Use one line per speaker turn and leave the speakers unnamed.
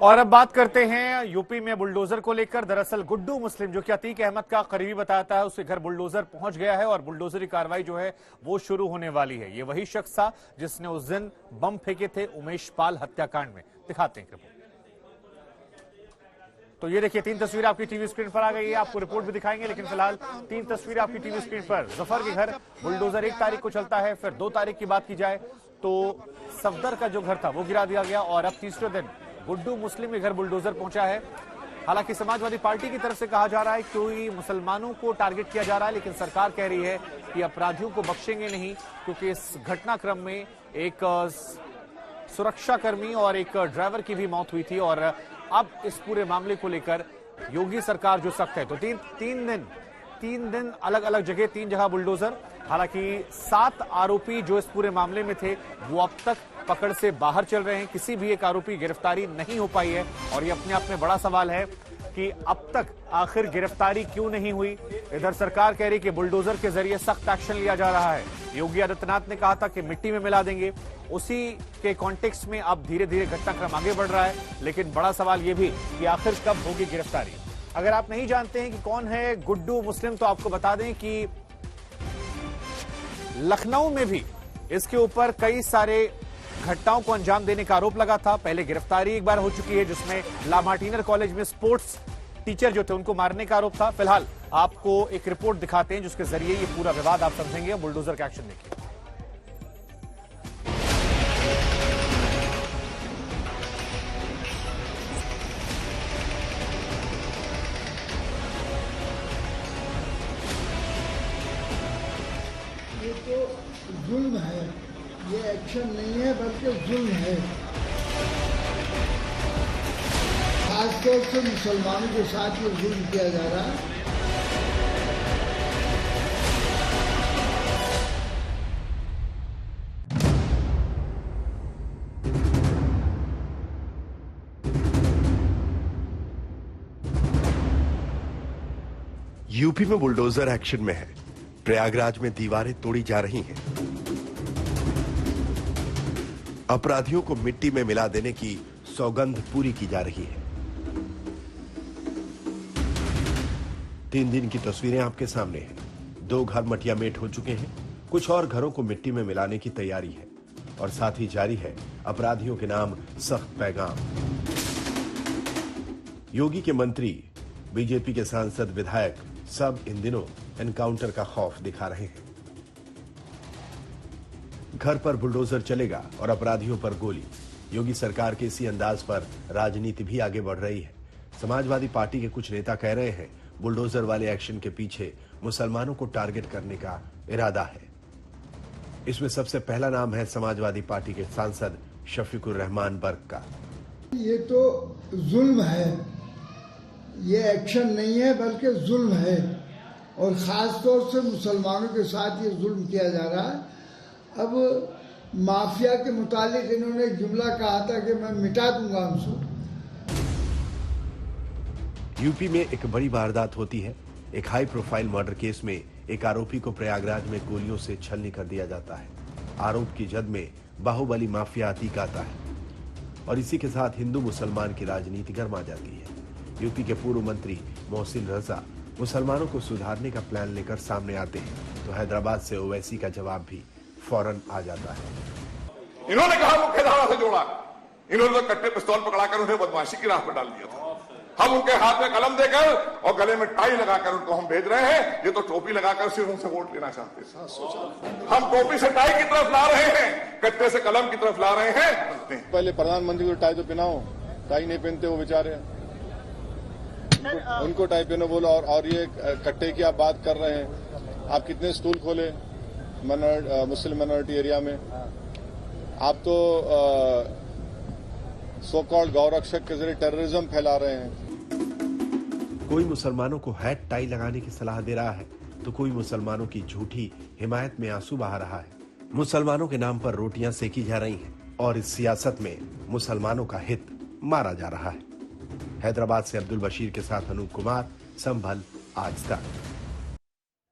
और अब बात करते हैं यूपी में बुलडोजर को लेकर। दरअसल गुड्डू मुस्लिम, जो कि अतीक अहमद का करीबी बताता है, उसके घर बुलडोजर पहुंच गया है और बुलडोजरी कार्रवाई जो है वो शुरू होने वाली है। ये वही शख्स था जिसने उस दिन बम फेंके थे उमेश पाल हत्याकांड में। दिखाते हैं रिपोर्ट। तो ये देखिए, 3 तस्वीरें आपकी टीवी स्क्रीन पर आ गई है। आपको रिपोर्ट भी दिखाएंगे, लेकिन फिलहाल 3 तस्वीरें आपकी टीवी स्क्रीन पर। जफर के घर बुलडोजर 1 तारीख को चलता है, फिर 2 तारीख की बात की जाए तो सफदर का जो घर था वो गिरा दिया गया और अब तीसरे दिन गुड्डू मुस्लिम के घर बुलडोजर पहुंचा है। हालांकि समाजवादी पार्टी की तरफ से कहा जा रहा है कि मुसलमानों को टारगेट किया जा रहा है, लेकिन सरकार कह रही है कि अपराधियों को बख्शेंगे नहीं, क्योंकि इस घटनाक्रम में एक सुरक्षाकर्मी और एक ड्राइवर की भी मौत हुई थी। और अब इस पूरे मामले को लेकर योगी सरकार जो सख्त है, तो तीन दिन अलग अलग जगह 3 जगह बुलडोजर। हालांकि 7 आरोपी जो इस पूरे मामले में थे वो अब तक पकड़ से बाहर चल रहे हैं। किसी भी एक आरोपी गिरफ्तारी नहीं हो पाई है और ये अपने आप में बड़ा सवाल है कि अब तक आखिर गिरफ्तारी क्यों नहीं हुई। इधर सरकार कह रही कि बुलडोजर के जरिए सख्त एक्शन लिया जा रहा है। योगी आदित्यनाथ ने कहा था कि मिट्टी में मिला देंगे। उसी के कॉन्टेक्स्ट में अब धीरे धीरे घटनाक्रम आगे बढ़ रहा है, लेकिन बड़ा सवाल यह भी कि आखिर कब होगी गिरफ्तारी। अगर आप नहीं जानते हैं कि कौन है गुड्डू मुस्लिम, तो आपको बता दें कि लखनऊ में भी इसके ऊपर कई सारे घटनाओं को अंजाम देने का आरोप लगा था। पहले गिरफ्तारी एक बार हो चुकी है, जिसमें ला मार्टिनर कॉलेज में स्पोर्ट्स टीचर जो थे उनको मारने का आरोप था। फिलहाल आपको एक रिपोर्ट दिखाते हैं जिसके जरिए ये पूरा विवाद आप समझेंगे। बुलडोजर का एक्शन देखिए।
ये तो जुल्म है, ये एक्शन नहीं है बल्कि जुल्म है। खासतौर से मुसलमानों के साथ ये जुल्म किया जा रहा है।
यूपी में बुलडोजर एक्शन में है। प्रयागराज में दीवारें तोड़ी जा रही हैं। अपराधियों को मिट्टी में मिला देने की सौगंध पूरी की जा रही है। 3 दिन की तस्वीरें आपके सामने हैं। 2 घर मटिया मेट हो चुके हैं। कुछ और घरों को मिट्टी में मिलाने की तैयारी है और साथ ही जारी है अपराधियों के नाम सख्त पैगाम। योगी के मंत्री, बीजेपी के सांसद, विधायक सब इन दिनों एनकाउंटर का खौफ दिखा रहे हैं। घर पर बुलडोजर चलेगा और अपराधियों पर गोली। योगी सरकार के इसी अंदाज पर राजनीति भी आगे बढ़ रही है। समाजवादी पार्टी के कुछ नेता कह रहे हैं बुलडोजर वाले एक्शन के पीछे मुसलमानों को टारगेट करने का इरादा है। इसमें सबसे पहला नाम है समाजवादी पार्टी के सांसद शफीकुर रहमान बर्क का।
ये तो जुल्म है, ये एक्शन नहीं है बल्कि जुल्म है और खास तौर से मुसलमानों के साथ ये जुल्म किया जा रहा है। अब माफिया के मुतालिक इन्होंने एक जुमला कहा था कि मैं मिटा दूंगा उनको।
यूपी में एक बड़ी वारदात होती है। एक हाई प्रोफाइल मर्डर केस में एक आरोपी को प्रयागराज में गोलियों से छलनी कर दिया जाता है। आरोप की जद में बाहुबली माफिया अतीक आता है और इसी के साथ हिंदू मुसलमान की राजनीति गर्मा जाती है। यूपी के पूर्व मंत्री मोहसिन रजा मुसलमानों को सुधारने का प्लान लेकर सामने आते हैं तो हैदराबाद से ओवैसी का जवाब भी फौरन आ जाता है।
इन्होंने कहा मुख्यधारा से जोड़ा, इन्होंने तो कट्टे पिस्तौल पकड़ाकर उन्हें बदमाशी की राह पर डाल दिया था। हम उनके हाथ में कलम देकर और गले में टाई लगाकर उनको हम भेज रहे हैं। ये तो टोपी लगाकर सिर्फ उनसे वोट लेना चाहते हैं। हम टोपी से टाई की तरफ ला रहे हैं, कट्टे से कलम की तरफ ला रहे हैं।
पहले प्रधानमंत्री को टाई तो पहनाओ, टाई नहीं पहनते वो बेचारे, उनको टाई पहनो बोलो। और ये कट्टे की आप बात कर रहे हैं, आप कितने स्कूल खोले मुस्लिम माइनॉरिटी एरिया में? आप तो सो कॉल्ड गौरक्षक के जरिए टेररिज्म फैला रहे हैं।
कोई मुसलमानों को हैट टाई लगाने की सलाह दे रहा है तो कोई मुसलमानों की झूठी हिमायत में आंसू बहा रहा है। मुसलमानों के नाम पर रोटियां सेकी जा रही हैं और इस सियासत में मुसलमानों का हित मारा जा रहा है। हैदराबाद से अब्दुल बशीर के साथ अनूप कुमार, संभल, आज तक।